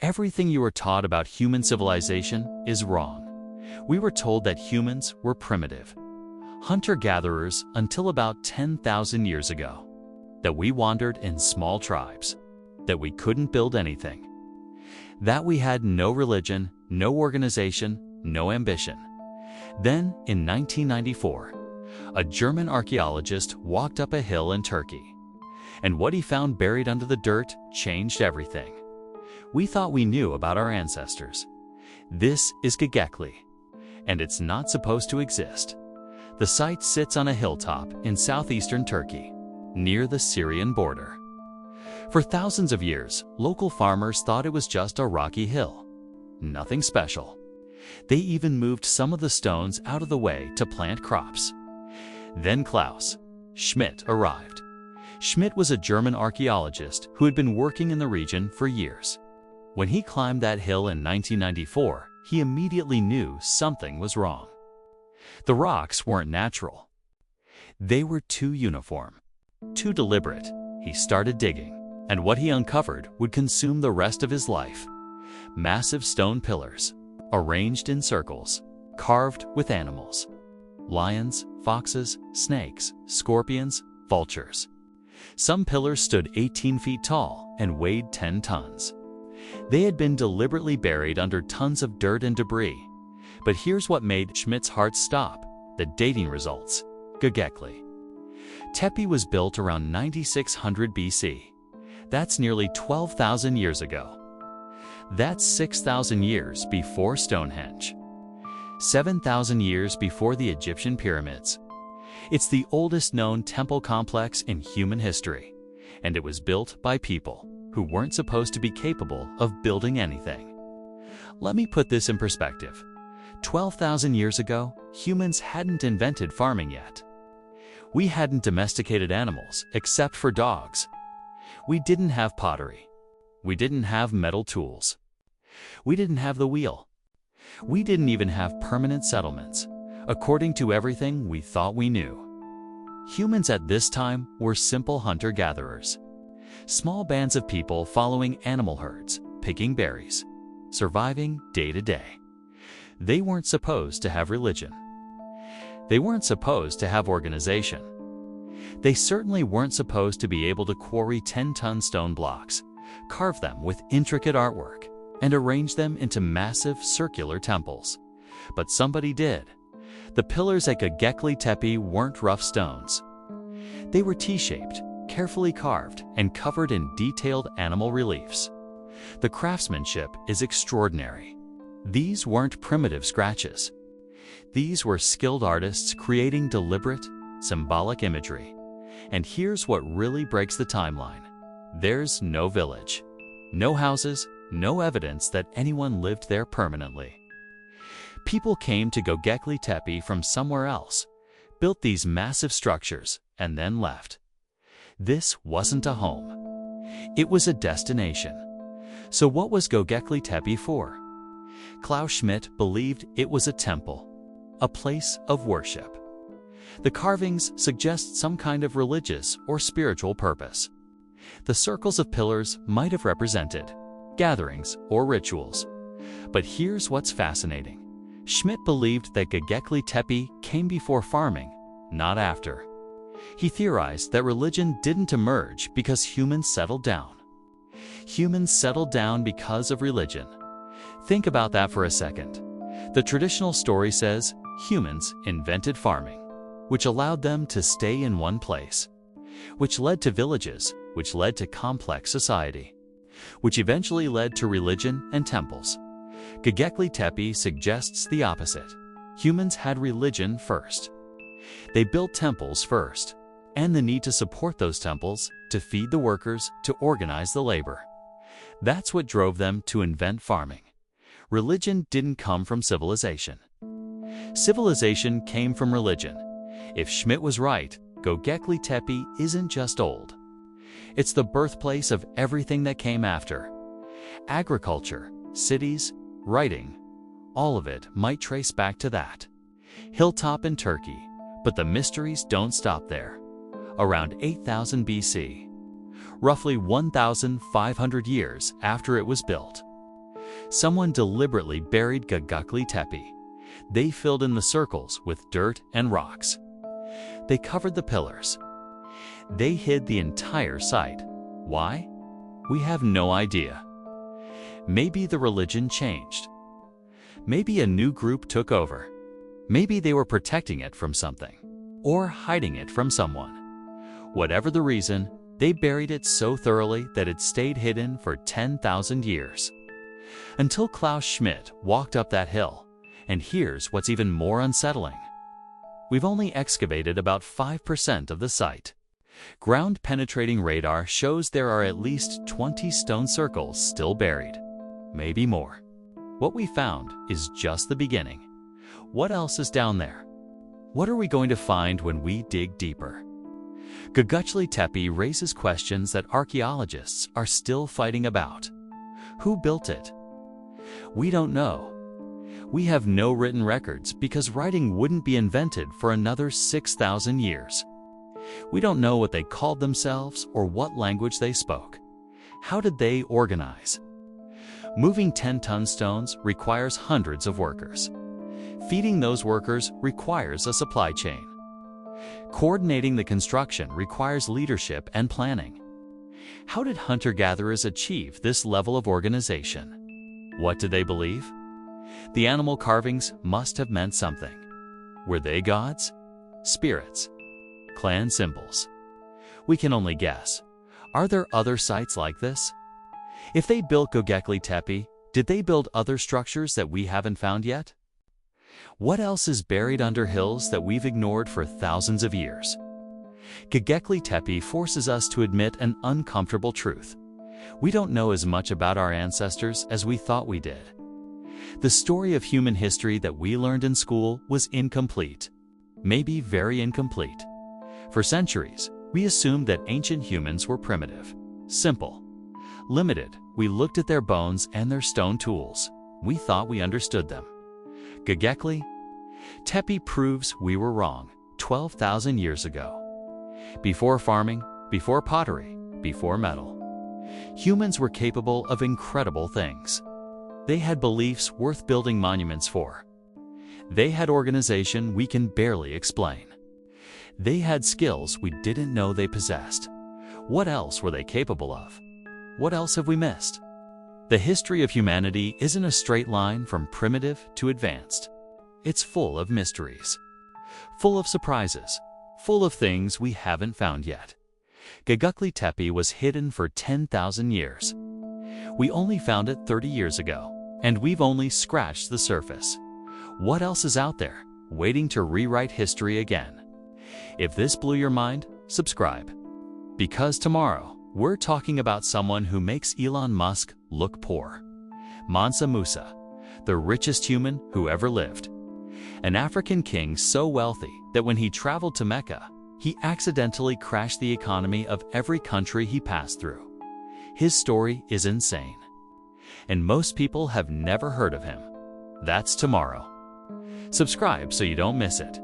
Everything you were taught about human civilization is wrong. We were told that humans were primitive, hunter-gatherers until about 10,000 years ago, that we wandered in small tribes, that we couldn't build anything, that we had no religion, no organization, no ambition. Then, in 1994, a German archaeologist walked up a hill in Turkey, and what he found buried under the dirt changed everything. We thought we knew about our ancestors. This is Gobekli, and it's not supposed to exist. The site sits on a hilltop in southeastern Turkey, near the Syrian border. For thousands of years, local farmers thought it was just a rocky hill. Nothing special. They even moved some of the stones out of the way to plant crops. Then Klaus Schmidt arrived. Schmidt was a German archaeologist who had been working in the region for years. When he climbed that hill in 1994, he immediately knew something was wrong. The rocks weren't natural. They were too uniform, too deliberate. He started digging, and what he uncovered would consume the rest of his life. Massive stone pillars, arranged in circles, carved with animals. Lions, foxes, snakes, scorpions, vultures. Some pillars stood 18 feet tall and weighed 10 tons. They had been deliberately buried under tons of dirt and debris. But here's what made Schmidt's heart stop: the dating results. Gobekli Tepe was built around 9600 BC. That's nearly 12,000 years ago. That's 6,000 years before Stonehenge. 7,000 years before the Egyptian pyramids. It's the oldest known temple complex in human history, and it was built by people who weren't supposed to be capable of building anything. Let me put this in perspective. 12,000 years ago, humans hadn't invented farming yet. We hadn't domesticated animals except for dogs. We didn't have pottery. We didn't have metal tools. We didn't have the wheel. We didn't even have permanent settlements, according to everything we thought we knew. Humans at this time were simple hunter-gatherers. Small bands of people following animal herds, picking berries, surviving day to day. They weren't supposed to have religion. They weren't supposed to have organization. They certainly weren't supposed to be able to quarry 10-ton stone blocks, carve them with intricate artwork, and arrange them into massive circular temples. But somebody did. The pillars at Göbekli Tepe weren't rough stones. They were T-shaped, carefully carved, and covered in detailed animal reliefs. The craftsmanship is extraordinary. These weren't primitive scratches. These were skilled artists creating deliberate, symbolic imagery. And here's what really breaks the timeline. There's no village, no houses, no evidence that anyone lived there permanently. People came to Göbekli Tepe from somewhere else, built these massive structures, and then left. This wasn't a home. It was a destination. So what was Göbekli Tepe for? Klaus Schmidt believed it was a temple, a place of worship. The carvings suggest some kind of religious or spiritual purpose. The circles of pillars might have represented gatherings or rituals. But here's what's fascinating. Schmidt believed that Göbekli Tepe came before farming, not after. He theorized that religion didn't emerge because humans settled down. Humans settled down because of religion. Think about that for a second. The traditional story says humans invented farming, which allowed them to stay in one place, which led to villages, which led to complex society, which eventually led to religion and temples. Göbekli Tepe suggests the opposite. Humans had religion first. They built temples first, and the need to support those temples, to feed the workers, to organize the labor. That's what drove them to invent farming. Religion didn't come from civilization. Civilization came from religion. If Schmidt was right, Göbekli Tepe isn't just old. It's the birthplace of everything that came after. Agriculture, cities, writing, all of it might trace back to that hilltop in Turkey. But the mysteries don't stop there. Around 8000 BC, roughly 1,500 years after it was built, Someone deliberately buried Göbekli Tepe. They filled in the circles with dirt and rocks. They covered the pillars. They hid the entire site. Why? We have no idea. Maybe the religion changed. Maybe a new group took over. Maybe they were protecting it from something, or hiding it from someone. Whatever the reason, they buried it so thoroughly that it stayed hidden for 10,000 years. Until Klaus Schmidt walked up that hill, and here's what's even more unsettling. We've only excavated about 5% of the site. Ground-penetrating radar shows there are at least 20 stone circles still buried, maybe more. What we found is just the beginning. What else is down there? What are we going to find when we dig deeper? Göbekli Tepe raises questions that archaeologists are still fighting about. Who built it? We don't know. We have no written records because writing wouldn't be invented for another 6,000 years. We don't know what they called themselves or what language they spoke. How did they organize? Moving 10-ton stones requires hundreds of workers. Feeding those workers requires a supply chain. Coordinating the construction requires leadership and planning. How did hunter-gatherers achieve this level of organization? What did they believe? The animal carvings must have meant something. Were they gods? Spirits? Clan symbols? We can only guess. Are there other sites like this? If they built Göbekli Tepe, did they build other structures that we haven't found yet? What else is buried under hills that we've ignored for thousands of years? Göbekli Tepe forces us to admit an uncomfortable truth. We don't know as much about our ancestors as we thought we did. The story of human history that we learned in school was incomplete, maybe very incomplete. For centuries, we assumed that ancient humans were primitive, simple, limited. We looked at their bones and their stone tools. We thought we understood them. Göbekli Tepe proves we were wrong 12,000 years ago. Before farming, before pottery, before metal, humans were capable of incredible things. They had beliefs worth building monuments for. They had organization we can barely explain. They had skills we didn't know they possessed. What else were they capable of? What else have we missed? The history of humanity isn't a straight line from primitive to advanced. It's full of mysteries, full of surprises, full of things we haven't found yet. Göbekli Tepe was hidden for 10,000 years. We only found it 30 years ago, and we've only scratched the surface. What else is out there, waiting to rewrite history again? If this blew your mind, subscribe. Because tomorrow, we're talking about someone who makes Elon Musk look poor. Mansa Musa, the richest human who ever lived. An African king so wealthy that when he traveled to Mecca, he accidentally crashed the economy of every country he passed through. His story is insane. And most people have never heard of him. That's tomorrow. Subscribe so you don't miss it.